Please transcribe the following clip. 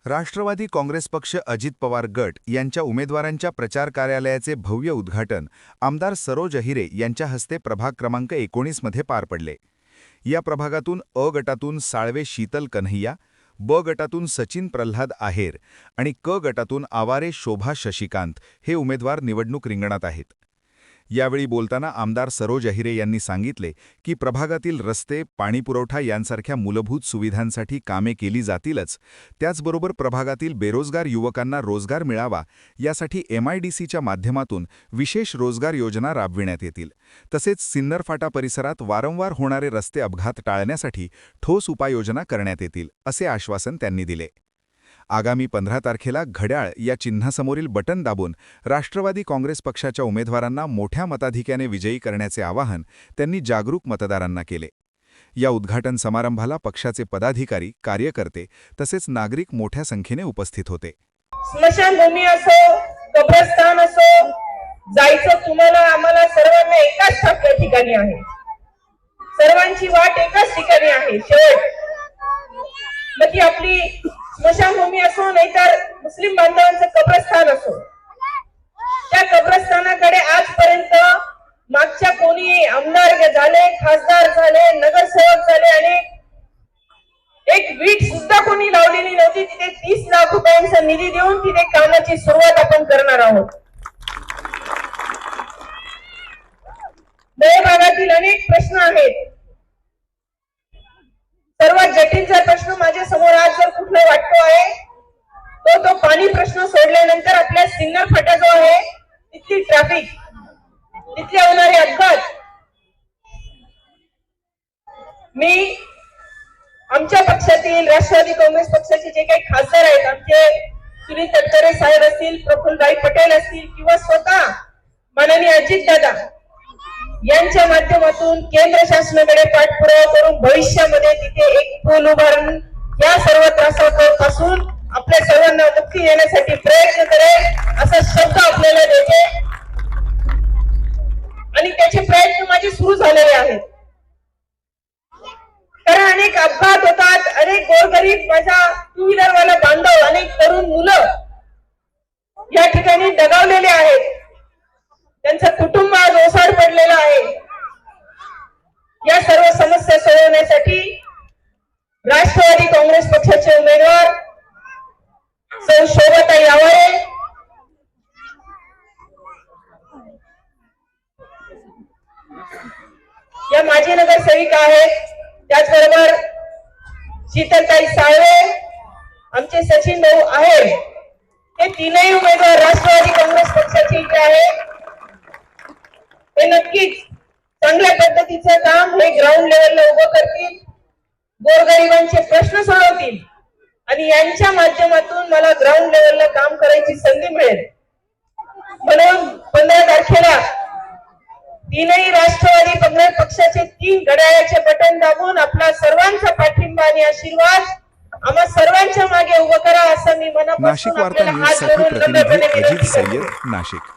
राष्ट्रवादी काँग्रेस पक्ष अजित पवार गट यांच्या उमेदवारांच्या प्रचार कार्यालयाचे भव्य उद्घाटन आमदार सरोज अहिरे यांच्या हस्ते प्रभाग क्रमांक 19 मध्ये पार पडले। या प्रभागातून अ गटातून साळवे शीतल कन्हैया, ब गटातून सचिन प्रल्हाद आहेर आणि क गटातून आवारे शोभा शशिकांत हे उमेदवार निवडणूक रिंगणात आहेत। यावेळी बोलताना आमदार सरोज अहिरे यांनी सांगितले की प्रभागातील रस्ते, पाणीपुरवठा यांसारख्या मूलभूत सुविधांसाठी कामे केली जातीलच, त्याचबरोबर प्रभागातील बेरोजगार युवकांना रोजगार मिळावा यासाठी MIDCच्या माध्यमातून विशेष रोजगार योजना राबविण्यात येतील। तसेच सिन्नर फाटा परिसरात वारंवार होणारे रस्ते अपघात टाळण्यासाठी ठोस उपाययोजना करण्यात येतील, असे आश्वासन त्यांनी दिले। आगामी 15 तारखेला घड्याळ या चिन्हासमोरील बटन दाबून राष्ट्रवादी काँग्रेस पक्षाच्या उमेदवारांना मोठ्या मताधिक्याने विजयी करण्याचे आवाहन त्यांनी जागरूक मतदारांना केले। या उद्घाटन समारंभाला पक्षाचे पदाधिकारी, कार्यकर्ते तसेच नागरिक मोठ्या संख्येने उपस्थित होते। स्मशानभूमी असो, कब्रस्तान असो, जायचं तुम्हाला आम्हाला सर्वांना एकाच ठिकाणी आहे। सर्वांची वाट एकाच ठिकाणी आहे, शेवट। मग ती आपली स्मशानभूमी असो नाहीतर मुस्लिम बांधवांचं कब्रस्तान असो, त्या कब्रस्तानाकडे आजपर्यंत मागच्या कोणी आमदार झाले, खासदार झाले, नगरसेवक झाले आणि एक वीट सुद्धा कोणी लावलेली नव्हती। तिथे 30 लाख रुपयांचा निधी देऊन तिथे कामाची सुरुवात आपण करणार आहोत। नव्या भागातील अनेक प्रश्न आहेत। सर्वात जटिल जर प्रश्न माझ्या समोर आज जर कुठला वाटतो आहे तो पाणी प्रश्न सोडल्यानंतर आपल्या सिन्नर फाटा जो आहे तिथली ट्रॅफिक, तिथले होणारे अपघात। मी आमच्या पक्षातील राष्ट्रवादी काँग्रेस पक्षाचे जे काही खासदार आहेत, आमचे सुनील तटकरे साहेब असतील, प्रफुल्लभाई पटेल असतील किंवा स्वतः माननीय अजितदादा यांच्या माध्यमातून केंद्र शासनाकडे पाठपुरावा करून भविष्यामध्ये तिथे एक पूल उभारून या सर्व त्रासापासून आपल्या सर्वांना मुक्ती देण्यासाठी प्रयत्न करेल असा शब्द आपल्याला देते। आणि त्याचे प्रयत्न माझे सुरू झालेले आहेत। कारण अनेक अपघात होतात, अनेक गोरगरीब, माझा 2 व्हीलरवाला बांधव, अनेक तरुण मुलं या ठिकाणी दगावलेले आहेत। त्यांचं कुटुंब आज ओसाड पडलेलं आहे। या सर्व समस्या सोडवण्यासाठी राष्ट्रवादी काँग्रेस पक्षाचे उमेदवार सौ शोभाताई आवारे या माजी नगरसेविका आहेत, त्याचबरोबर शीतलताई साळवे, आमचे सचिन भाऊ आहेर, हे तीनही उमेदवार राष्ट्रवादी काँग्रेस पक्षाचे इथे आहेत। हे नक्कीच चांगल्या पद्धतीचं काम हे ग्राउंड लेवलला उभं करतील, गोरगरिबांचे प्रश्न सोडवतील आणि यांच्या माध्यमातून मला ग्राउंड लेवलला काम करायची संधी मिळेल। म्हणून 15 तारखेला तीनही राष्ट्रवादी काँग्रेस पक्षाचे 3 घड्याळाचे बटन दाबून आपला सर्वांचा पाठिंबा आणि आशीर्वाद आम्हा सर्वांच्या मागे उभं करा असं मी मनापासून नाशिक वार्ता आपल्याला न्यूज हात साठी जोडून प्रतिनिधी नम्रपणे अजित विनंती करतो। सय्यद, नाशिक।